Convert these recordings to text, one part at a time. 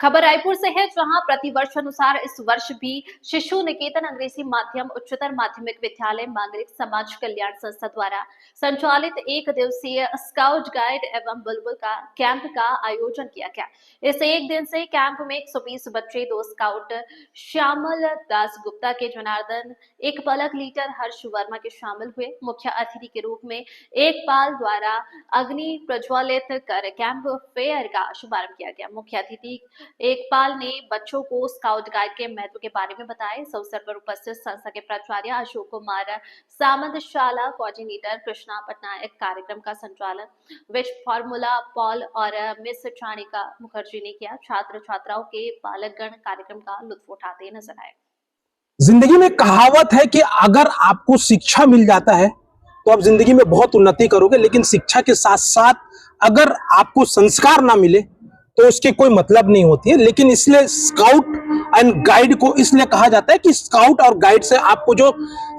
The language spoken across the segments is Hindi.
खबर रायपुर से है, जहां प्रतिवर्ष अनुसार इस वर्ष भी शिशु निकेतन अंग्रेजी माध्यम उच्चतर माध्यमिक विद्यालय मांगलिक समाज कल्याण संस्था द्वारा संचालित एक दिवसीय स्काउट गाइड एवं बुलबुल का कैंप का आयोजन किया गया। इस एक दिन से कैंप में 120 बच्चे, 2 स्काउट श्यामल दास गुप्ता के जनार्दन, एक पलक लीटर हर्ष वर्मा के शामिल हुए। मुख्य अतिथि के रूप में एक पाल द्वारा अग्नि प्रज्वलित कर कैंप फेयर का शुभारंभ किया गया। मुख्य अतिथि एकपाल ने बच्चों को स्काउट गाइड के महत्व के बारे में बताया। इस अवसर पर उपस्थित संस्था के प्राचार्य अशोक कुमार सामंत, शाला कोऑर्डिनेटर कृष्णा पटनायक, कार्यक्रम का संचालन विश्व फार्मूला पॉल और मिस चाणिका मुखर्जी ने किया। छात्र छात्राओं के बालकगण कार्यक्रम का लुत्फ उठाते नजर आए। जिंदगी में कहावत है कि अगर आपको शिक्षा मिल जाता है तो आप जिंदगी में बहुत उन्नति करोगे, लेकिन शिक्षा के साथ साथ अगर आपको संस्कार ना मिले तो उसके कोई मतलब नहीं होती है। लेकिन इसलिए स्काउट एंड गाइड को इसलिए कहा जाता है कि स्काउट और गाइड से आपको जो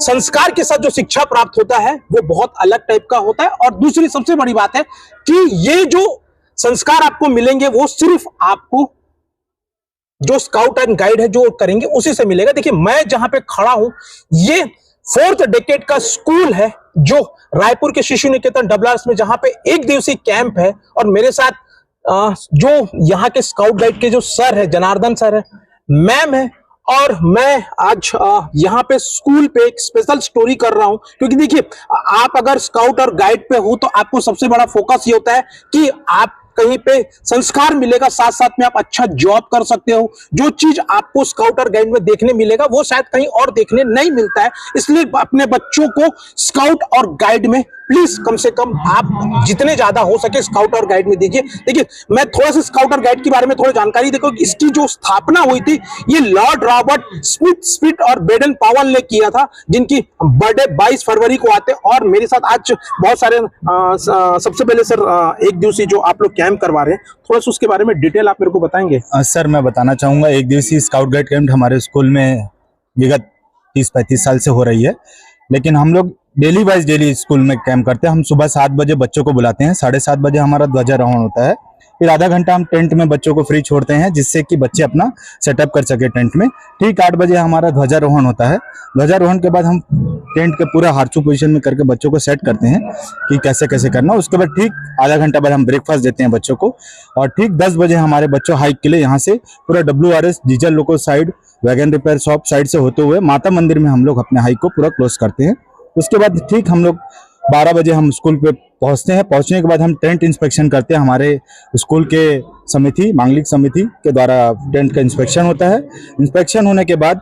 संस्कार के साथ जो शिक्षा प्राप्त होता है वो बहुत अलग टाइप का होता है। और दूसरी सबसे बड़ी बात है कि ये जो संस्कार आपको मिलेंगे वो सिर्फ आपको जो स्काउट एंड गाइड है जो करेंगे उसी से मिलेगा। देखिए, मैं जहां पे खड़ा हूं ये 4th डेकेड का स्कूल है जो रायपुर के शिशु निकेतन डबलार्स में, जहां पे एक दिवसीय कैंप है। और मेरे साथ जो यहाँ के स्काउट गाइड के जो सर है, जनार्दन सर है, मैम है, और मैं आज यहाँ पे स्कूल पे एक स्पेशल स्टोरी कर रहा हूं। क्योंकि देखिए, आप अगर स्काउट और गाइड पे हो तो आपको सबसे बड़ा फोकस ये होता है कि आप कहीं पे संस्कार मिलेगा, साथ साथ में आप अच्छा जॉब कर सकते हो। जो चीज आपको स्काउट और गाइड में देखने मिलेगा वो शायद कहीं और देखने नहीं मिलता है। इसलिए अपने बच्चों को स्काउट और गाइड में प्लीज कम से कम आप जितने ज्यादा हो सके स्काउट और गाइड में दीजिए। देखिए, मैं थोड़ा सा स्काउट और गाइड के बारे में थोड़ी जानकारी देखो। इसकी जो स्थापना हुई थी ये लॉर्ड रॉबर्ट स्मिथ और बेडन पावल ने किया था, जिनकी बर्थडे 22 फरवरी को आते। और मेरे साथ आज बहुत सारे सबसे पहले सर, एक दिवसीय जो आप लोग कैंप करवा रहे हैं, थोड़ा सा उसके बारे में डिटेल आप मेरे को बताएंगे? सर, मैं बताना चाहूँगा, एक दिवसीय स्काउट गाइड कैंप हमारे स्कूल में विगत 30-35 साल से हो रही है। लेकिन हम लोग डेली स्कूल में कैंप करते हैं। हम सुबह 7 बजे बच्चों को बुलाते हैं, 7:30 बजे हमारा ध्वजारोहण होता है। फिर आधा घंटा हम टेंट में बच्चों को फ्री छोड़ते हैं जिससे कि बच्चे अपना सेटअप कर सके टेंट में। ठीक 8 बजे हमारा ध्वजारोहण होता है। ध्वजारोहण के बाद हम टेंट के पूरा हार्चू पोजीशन में करके बच्चों को सेट करते हैं कि कैसे कैसे करना। उसके बाद ठीक आधा घंटा बाद हम ब्रेकफास्ट देते हैं बच्चों को। और ठीक 10 बजे हमारे बच्चों हाइक के लिए यहाँ से पूरा WRS डीजल लोको side, wagon repair shop side से होते हुए माता मंदिर में हम लोग अपने हाइक को पूरा क्लोज करते हैं। उसके बाद ठीक हम लोग 12 बजे हम स्कूल पे पहुंचते हैं। पहुंचने के बाद हम टेंट इंस्पेक्शन करते हैं। हमारे स्कूल के समिति, मांगलिक समिति के द्वारा टेंट का इंस्पेक्शन होता है। इंस्पेक्शन होने के बाद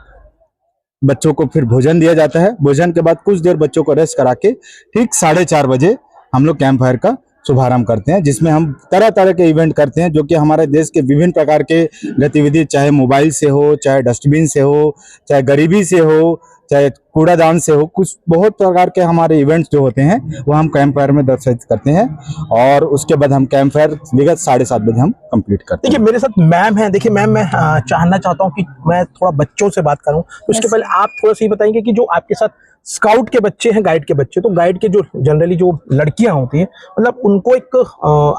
बच्चों को फिर भोजन दिया जाता है। भोजन के बाद कुछ देर बच्चों को रेस्ट करा के ठीक 4:30 बजे हम लोग कैंप फायर का शुभारंभ करते हैं, जिसमें हम तरह तरह के इवेंट करते हैं जो कि हमारे देश के विभिन्न प्रकार के गतिविधि, चाहे मोबाइल से हो, चाहे डस्टबिन से हो, चाहे गरीबी से हो, चाहे कूड़ादान से हो, कुछ बहुत प्रकार के हमारे इवेंट्स जो होते हैं वो हम कैंप फायर में दर्शित करते हैं। और उसके बाद हम कैंप फायर विगत 7:30 बजे हम कंप्लीट करते हैं। देखिए, मेरे साथ मैम है। देखिए मैम, मैं चाहना चाहता हूँ कि मैं थोड़ा बच्चों से बात करूँ। तो उसके पहले आप थोड़ा सा ये बताएंगे कि जो आपके साथ स्काउट के बच्चे हैं, गाइड के बच्चे, तो गाइड के जो जनरली जो लड़कियां होती हैं, मतलब उनको एक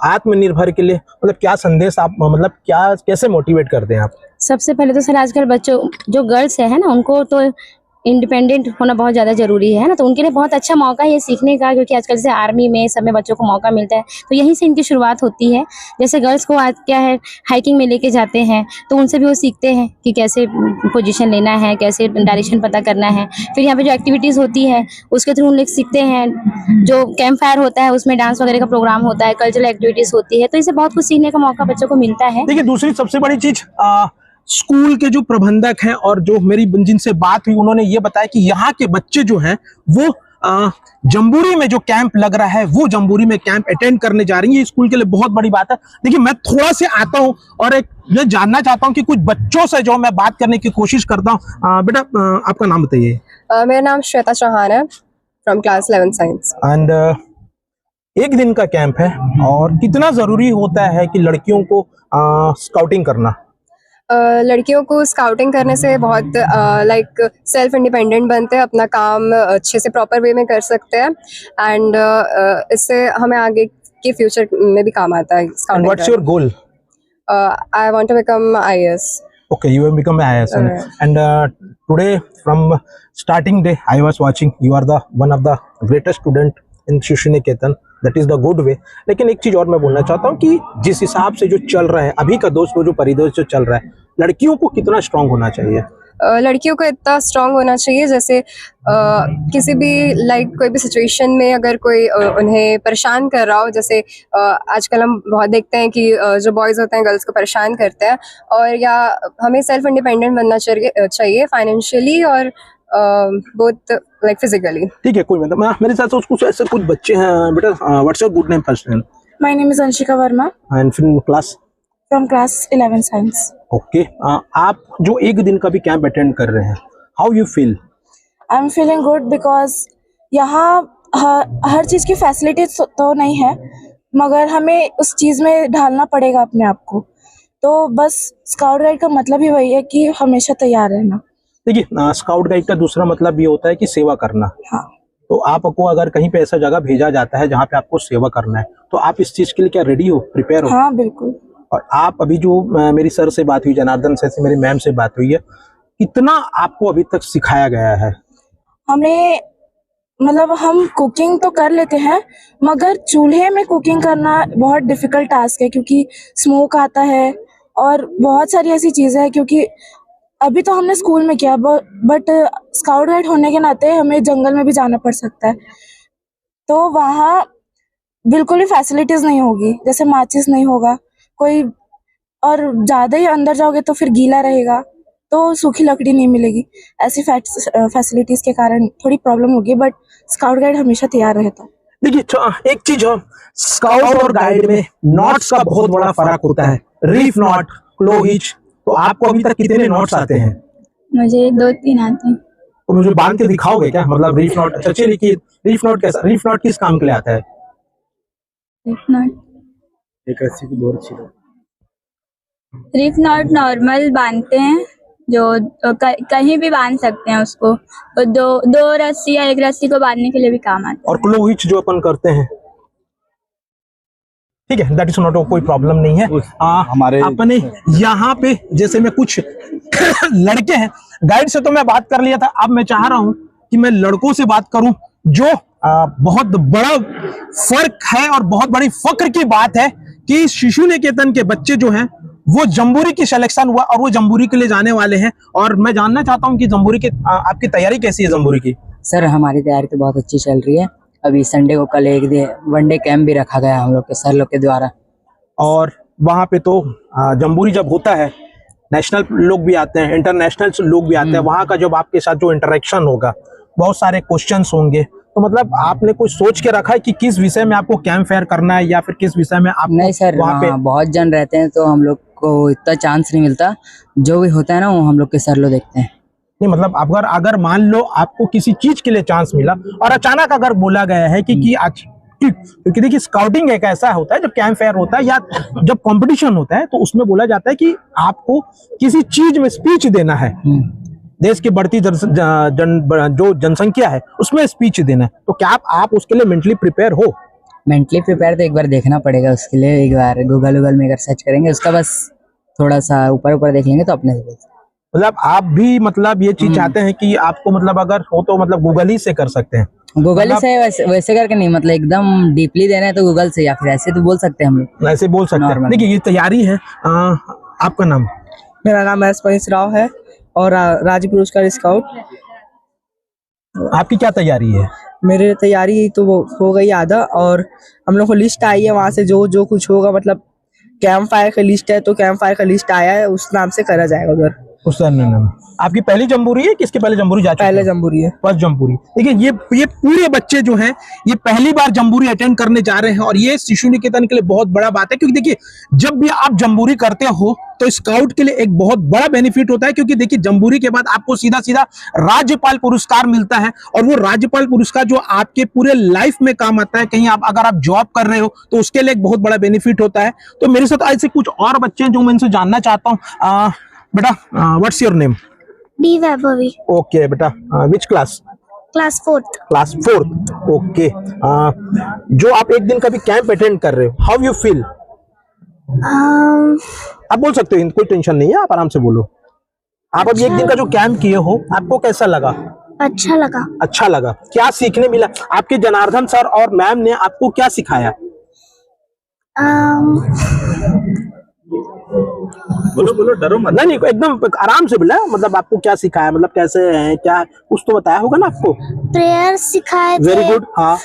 आत्मनिर्भर के लिए मतलब क्या संदेश आप, मतलब क्या कैसे मोटिवेट करते हैं आप? सबसे पहले तो सर, आजकल बच्चों जो गर्ल्स है ना, उनको तो इंडिपेंडेंट होना बहुत ज़्यादा ज़रूरी है ना। तो उनके लिए बहुत अच्छा मौका है ये सीखने का, क्योंकि आजकल जैसे आर्मी में सब में बच्चों को मौका मिलता है, तो यहीं से इनकी शुरुआत होती है। जैसे गर्ल्स को आज क्या है, हाइकिंग में लेके जाते हैं तो उनसे भी वो सीखते हैं कि कैसे पोजीशन लेना है, कैसे डायरेक्शन पता करना है। फिर यहाँ पे जो एक्टिविटीज़ होती है उसके थ्रू उन लोग सीखते हैं। जो कैंप फायर होता है उसमें डांस वगैरह का प्रोग्राम होता है, कल्चरल एक्टिविटीज़ होती है, तो इससे बहुत कुछ सीखने का मौका बच्चों को मिलता है। देखिए, दूसरी सबसे बड़ी चीज, स्कूल के जो प्रबंधक हैं और जो मेरी जिनसे बात हुई, उन्होंने ये बताया कि यहाँ के बच्चे जो हैं वो जम्बूरी में जो कैंप लग रहा है वो जम्बूरी में कैंप अटेंड करने जा रही है। स्कूल के लिए बहुत बड़ी बात है। देखिए, मैं थोड़ा से आता हूँ और एक ये जानना चाहता हूँ कि कुछ बच्चों से जो मैं बात करने की कोशिश करता हूँ। बेटा, आपका नाम बताइए। मेरा नाम श्वेता चौहान है, फ्रॉम क्लास 11 साइंस। एंड एक दिन का कैंप है और कितना जरूरी होता है कि लड़कियों को स्काउटिंग करना? लड़कियों को स्काउटिंग करने से बहुत लाइक सेल्फ इंडिपेंडेंट बनते हैं, अपना काम अच्छे से प्रॉपर वे में कर सकते हैं। एंड इससे हमें आगे के फ्यूचर में भी काम आता है। What's your goal? I want to become IAS. Okay, you have become an IAS. And today, from starting day, I was watching. You are the one of the greatest student in शिशु निकेतन. That is the good way. लेकिन एक चीज और मैं बोलना चाहता हूँ कि जिस हिसाब से जो चल रहा है अभी का दोस्त, वो जो परिदृश्य जो चल रहा है, लड़कियों को कितना स्ट्रांग होना चाहिए? लड़कियों को इतना स्ट्रांग होना चाहिए जैसे किसी भी कोई भी सिचुएशन में अगर कोई उन्हें परेशान कर रहा हो, जैसे आजकल हम बहुत देखते हैं कि जो बॉयज़ होते हैं गर्ल्स को परेशान करते हैं, और या हमें सेल्फ इंडिपेंडेंट बनना चाहिए फाइनेंशियली और बोथ फिजिकली। ठीक है, कोई मतलब मेरे साथ कुछ ऐसे कुछ बच्चे हैं। बेटा, what's your good name first name? My name is Anshika Verma and from class? from class 11 science. Okay, आप जो एक दिन का भी कैंप अटेंड कर रहे हैं, how you feel? I'm feeling good because यहाँ हर चीज़ की फैसिलिटीज तो नहीं है, मगर हमें उस चीज़ में ढालना पड़ेगा अपने आप को। तो बस स्काउट गाइड का मतलब ही वही है कि हमेशा तैयार रहना। देखिए, स्काउट गाइड का दूसरा मतलब ये होता है कि सेवा करना। हाँ, तो आपको अगर कहीं पे ऐसा जगह भेजा जाता है जहाँ पे आपको सेवा करना है, तो आप इस चीज के लिए क्या रेडी हो, प्रिपेयर हो? हाँ बिल्कुल। और आप अभी जो मेरी सर से बात हुई, जनार्दन सर से, मेरी मैम से बात हुई है, कितना आपको अभी तक सिखाया गया है? हमें मतलब हम कुकिंग तो कर लेते हैं, मगर चूल्हे में कुकिंग करना बहुत डिफिकल्ट टास्क है, क्योंकि स्मोक आता है और बहुत सारी ऐसी चीज़ें हैं। क्योंकि अभी तो हमने स्कूल में किया, बट स्काउट गाइड होने के नाते हमें जंगल में भी जाना पड़ सकता है, तो वहाँ बिल्कुल भी फैसिलिटीज़ नहीं होगी, जैसे माचिस नहीं होगा कोई, और ज़्यादा ही अंदर जाओगे तो फिर गीला रहेगा, तो सूखी लकड़ी नहीं मिलेगी। ऐसी फैसिलिटीज़ के कारण थोड़ी प्रॉब्लम होगी, बट स्काउट गाइड हमेशा तैयार रहता है। देखिए, एक चीज हो, स्काउट और गाइड में नॉट्स का बहुत बड़ा फर्क होता है। Reef knot, clove hitch. तो आपको अभी तक कितने नॉट्स आते हैं? मुझे 2-3 आते हैं। तो मुझे बांध के दिखाओगे क्या? मतलब रीफ नॉट, अच्छा चलिए कि रीफ नॉट कैसा, रीफ नॉट किस काम के लिए आता है? एक रस्सी की बोर अच्छी रीफ नॉट नॉर्मल बांधते हैं, जो कहीं भी बांध सकते हैं उसको, और दो रस्सी या एक रस्सी को बांधने के लिए भी काम आता और क्लो हिच जो अपन करते हैं, ठीक है, दैट इज नॉट, कोई प्रॉब्लम नहीं है। हमारे अपने यहाँ पे जैसे में कुछ लड़के हैं, गाइड से तो मैं बात कर लिया था, अब मैं चाह रहा हूँ कि मैं लड़कों से बात करूं, जो बहुत बड़ा फर्क है और बहुत बड़ी फक्र की बात है कि शिशु निकेतन के बच्चे जो हैं वो जम्बूरी की सिलेक्शन हुआ और वो जम्बूरी के लिए जाने वाले हैं। और मैं जानना चाहता हूं कि जम्बूरी की आपकी तैयारी कैसी है? जम्बूरी की सर हमारी तैयारी तो बहुत अच्छी चल रही है। अभी संडे को कल एक वनडे कैंप भी रखा गया हम लोग के सर लोग के द्वारा। और वहां पे तो जम्बूरी जब होता है, नेशनल लोग भी आते हैं, इंटरनेशनल लोग भी आते हैं, वहां का जब आपके साथ जो इंटरेक्शन होगा, बहुत सारे क्वेश्चंस होंगे, तो मतलब आपने कुछ सोच के रखा है कि किस विषय में आपको कैंप फेयर करना है, या फिर किस विषय में आप? नहीं सर, वहाँ पे बहुत जन रहते हैं तो हम लोग को इतना चांस नहीं मिलता, जो भी होता है ना वो हम लोग के सर लोग देखते हैं। नहीं मतलब अगर मान लो आपको किसी चीज के लिए चांस मिला और अचानक अगर बोला गया है कि आज, क्योंकि देखिए स्काउटिंग एक ऐसा होता है, जब कैंप फेयर होता है या जब कंपटीशन होता है, तो उसमें बोला जाता है कि आपको किसी चीज में स्पीच देना है, देश की बढ़ती जो जनसंख्या है उसमें स्पीच देना है, तो क्या आप उसके लिए मेंटली प्रिपेयर हो? मेंटली प्रिपेयर तो एक बार देखना पड़ेगा उसके लिए, एक बार गूगल में अगर सर्च करेंगे उसका बस थोड़ा सा ऊपर देख लेंगे तो अपने से। मतलब आप भी मतलब ये चीज चाहते हैं कि आपको मतलब अगर हो तो मतलब गूगल ही से कर सकते हैं? गूगल ही से वैसे करके नहीं, मतलब एकदम डीपली देना है तो गूगल से, या फिर ऐसे तो बोल सकते हैं हम लोग, ऐसे बोल सकते हैं। देखिए ये तैयारी है। आपका नाम? मेरा नाम एस राव है और राज्य पुरस्कार स्काउट। आपकी क्या तैयारी है? मेरी तैयारी तो वो हो गई आधा, और हम लोग को लिस्ट आई है वहाँ से जो कुछ होगा, मतलब कैंप फायर का लिस्ट है, तो कैंप फायर का लिस्ट आया है, उस नाम से करा जाएगा उधर। उस नाम। आपकी पहली जम्बूरी है? किसके पहले जम्बूरी जा चुके हैं? पहले जम्बूरी है, फर्स्ट जम्बूरी। देखिए ये पूरे बच्चे जो हैं ये पहली बार जम्बूरी अटेंड करने जा रहे हैं, और ये शिशु निकेतन के लिए बहुत बड़ा बात है, क्योंकि देखिए जब भी आप जम्बूरी करते हो तो स्काउट के लिए एक बहुत बड़ा बेनिफिट होता है, क्योंकि देखिए जम्बूरी के बाद आपको सीधा राज्यपाल पुरस्कार मिलता है, और वो राज्यपाल पुरस्कार जो आपके पूरे लाइफ में काम आता है, कहीं अगर आप जॉब कर रहे हो तो उसके लिए एक बहुत बड़ा बेनिफिट होता है। तो मेरे साथ ऐसे कुछ और बच्चे हैं जो मैं इनसे जानना चाहता हूँ। बेटा, what's your name? B Vaibhavi, okay बेटा, which class? class 4th. Class 4th। Okay, जो आप एक दिन का भी कैंप अटेंड कर रहे हो, हाउ यू फील? आप बोल सकते हो, कोई टेंशन नहीं है, आप आराम से बोलो। आप अभी एक दिन का जो कैंप किए हो, आपको कैसा लगा? अच्छा लगा। अच्छा लगा। क्या सीखने मिला? आपके जनार्दन सर और मैम ने आपको क्या सिखाया? बोलो, डरो मत। नहीं, एकदम आराम से बोला। मतलब आपको क्या सिखाया, मतलब कैसे है, क्या कुछ तो बताया होगा ना आपको। प्रेयर सिखाए थे। Very good. हाँ,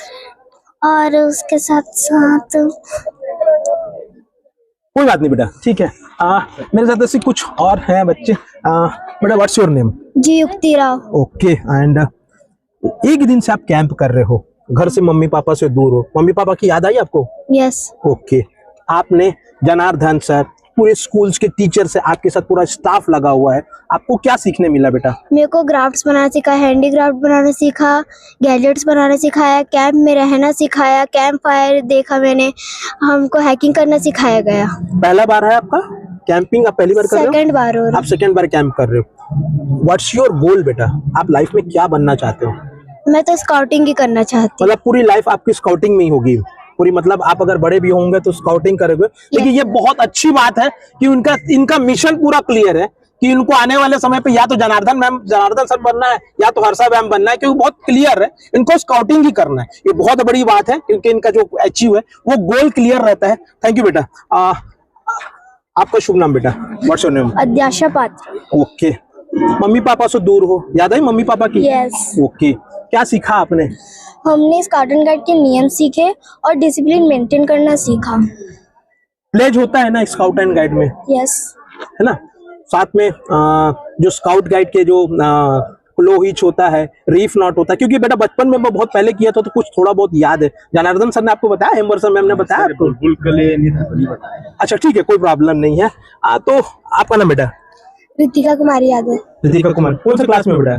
और उसके साथ साथ कोई बात नहीं बेटा, ठीक है। मेरे साथ ऐसे कुछ और हैं बच्चे। बेटा, व्हाट्स योर नेम? जी युक्ति राव। ओके। एंड एक दिन से आप कैंप कर रहे हो, घर से मम्मी पापा से दूर हो, मम्मी पापा की याद आई आपको? यस। ओके। आपने जनार्दन सर, पूरे स्कूल्स के टीचर से, आपके साथ पूरा स्टाफ लगा हुआ है, आपको क्या सीखने मिला बेटा? मेरे को क्राफ्ट्स बनाना सीखा, हैंडीक्राफ्ट बनाना सीखा, गैजेट्स बनाना सिखाया, कैंप में रहना सिखाया, कैंप फायर देखा मैंने, हमको हैकिंग करना सिखाया गया। पहला बार है आपका कैंपिंग? आप पहली बार कर रहे हो? सेकंड बार हो रहा। आप सेकंड बार कैंप कर रहे हो। व्हाट्स योर गोल बेटा? आप लाइफ में क्या बनना चाहते हो? मैं तो स्काउटिंग ही करना चाहती हूँ। मतलब पूरी लाइफ आपकी स्काउटिंग में ही होगी पूरी? मतलब आप अगर बड़े भी होंगे तो स्काउटिंग करोगे। लेकिन ये बहुत अच्छी बात है कि इनका मिशन पूरा क्लियर है कि इनको आने वाले समय पे या तो जनार्दन सर बनना है या तो हर्षा मैम बनना है, क्योंकि बहुत क्लियर है इनको स्काउटिंग ही करना है। ये बहुत बड़ी बात है क्योंकि इनका जो अचीव है वो गोल क्लियर रहता है। थैंक यू बेटा। आपका शुभ नाम बेटा? What's your name? अध्याशा पात्र। ओके। मम्मी पापा से दूर हो, याद आई मम्मी पापा की? यस। ओके। क्या सीखा आपने? हमने स्काउट एंड गाइड के नियम सीखे और डिसिप्लिन मेंटेन करना सीखा। प्लेज होता है ना स्काउट एंड गाइड में? यस। है ना। साथ में जो स्काउट गाइड के जो क्लो हिच होता है, रीफ नॉट होता है, क्योंकि बेटा बचपन में मैं बहुत पहले किया था तो कुछ थोड़ा बहुत याद है। जनार्दन सर ने आपको बताया, हेमवर सर मैम ने बताया आपको? अच्छा ठीक है, कोई प्रॉब्लम नहीं है। तो आपका नाम बेटा? रितिका कुमारी यादव। रितिका कुमार। कौन से क्लास में बेटा?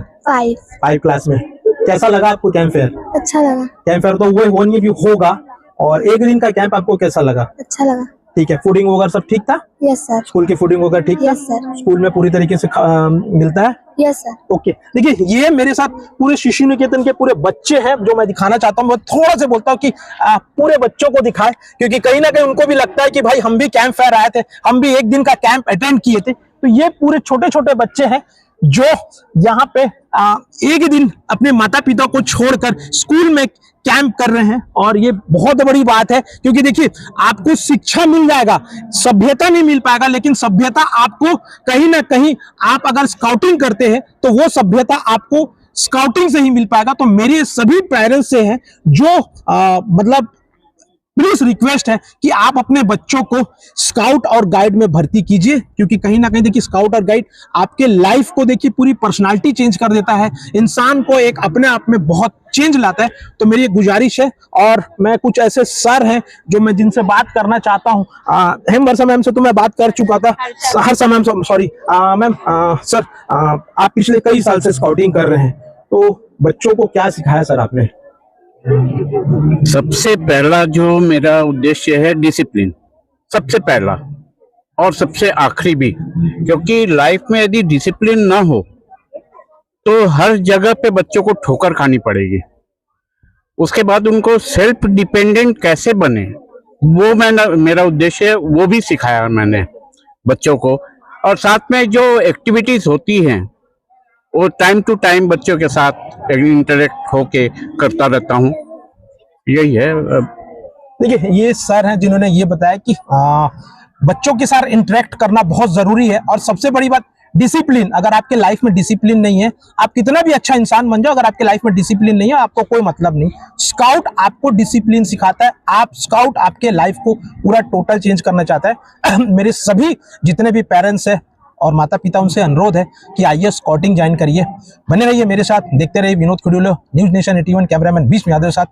5 क्लास में। कैसा लगा आपको कैंप फेयर? अच्छा लगा। कैंप फेयर तो वो नहीं भी होगा, और एक दिन का कैंप आपको कैसा लगा? अच्छा लगा। ठीक है। फूडिंग वगैरह सब ठीक था? Yes sir. स्कूल की फूडिंग वगैरह ठीक था? Yes sir. स्कूल में पूरी तरीके से मिलता है? Yes sir. ओके। देखिए, ये मेरे साथ पूरे शिशु निकेतन के पूरे बच्चे हैं जो मैं दिखाना चाहता हूँ। मैं थोड़ा सा बोलता हूँ कि पूरे बच्चों को दिखाए, क्योंकि कहीं ना कहीं उनको भी लगता है कि भाई हम भी कैंप फेयर आए थे, हम भी एक दिन का कैंप अटेंड किए थे। तो ये पूरे छोटे छोटे बच्चे हैं जो यहाँ पे एक दिन अपने माता पिता को छोड़कर स्कूल में कैंप कर रहे हैं, और ये बहुत बड़ी बात है। क्योंकि देखिए, आपको शिक्षा मिल जाएगा, सभ्यता नहीं मिल पाएगा, लेकिन सभ्यता आपको कहीं ना कहीं, आप अगर स्काउटिंग करते हैं तो वो सभ्यता आपको स्काउटिंग से ही मिल पाएगा। तो मेरे सभी पेरेंट्स से हैं जो मतलब प्लीज रिक्वेस्ट है कि आप अपने बच्चों को स्काउट और गाइड में भर्ती कीजिए, क्योंकि कहीं ना कहीं देखिए स्काउट और गाइड आपके लाइफ को देखिए पूरी पर्सनालिटी चेंज कर देता है, इंसान को एक अपने आप में बहुत चेंज लाता है। तो मेरी एक गुजारिश है, और मैं कुछ ऐसे सर हैं जो मैं जिनसे बात करना चाहता हूँ। हेमवर्षा मैम से तो मैं बात कर चुका था। Harsha ma'am, sorry ma'am, sir आप पिछले कई साल से स्काउटिंग कर रहे हैं, तो बच्चों को क्या सिखाया सर आपने? सबसे पहला जो मेरा उद्देश्य है डिसिप्लिन, सबसे पहला और सबसे आखिरी भी, क्योंकि लाइफ में यदि डिसिप्लिन ना हो तो हर जगह पे बच्चों को ठोकर खानी पड़ेगी। उसके बाद उनको सेल्फ डिपेंडेंट कैसे बने, वो मेरा उद्देश्य है, वो भी सिखाया मैंने बच्चों को। और साथ में जो एक्टिविटीज होती हैं वो टाइम टू टाइम बच्चों के साथ इंटरेक्ट होके करता रहता हूँ, यही है। देखिए, ये सर हैं जिन्होंने ये बताया कि बच्चों के साथ इंटरेक्ट करना बहुत जरूरी है, और सबसे बड़ी बात डिसिप्लिन। अगर आपके लाइफ में डिसिप्लिन नहीं है, आप कितना भी अच्छा इंसान बन जाओ, अगर आपके लाइफ में डिसिप्लिन नहीं है, आपको कोई मतलब नहीं। स्काउट आपको डिसिप्लिन सिखाता है। स्काउट आपके लाइफ को पूरा टोटल चेंज करना चाहता है। मेरे सभी जितने भी पेरेंट्स हैं और माता पिता, उनसे अनुरोध है कि आइए स्काउटिंग ज्वाइन करिए। बने रहिए मेरे साथ, देखते रहिए विनोद खडूलो, न्यूज नेशन 81, कैमरामैन 20 यादव के साथ।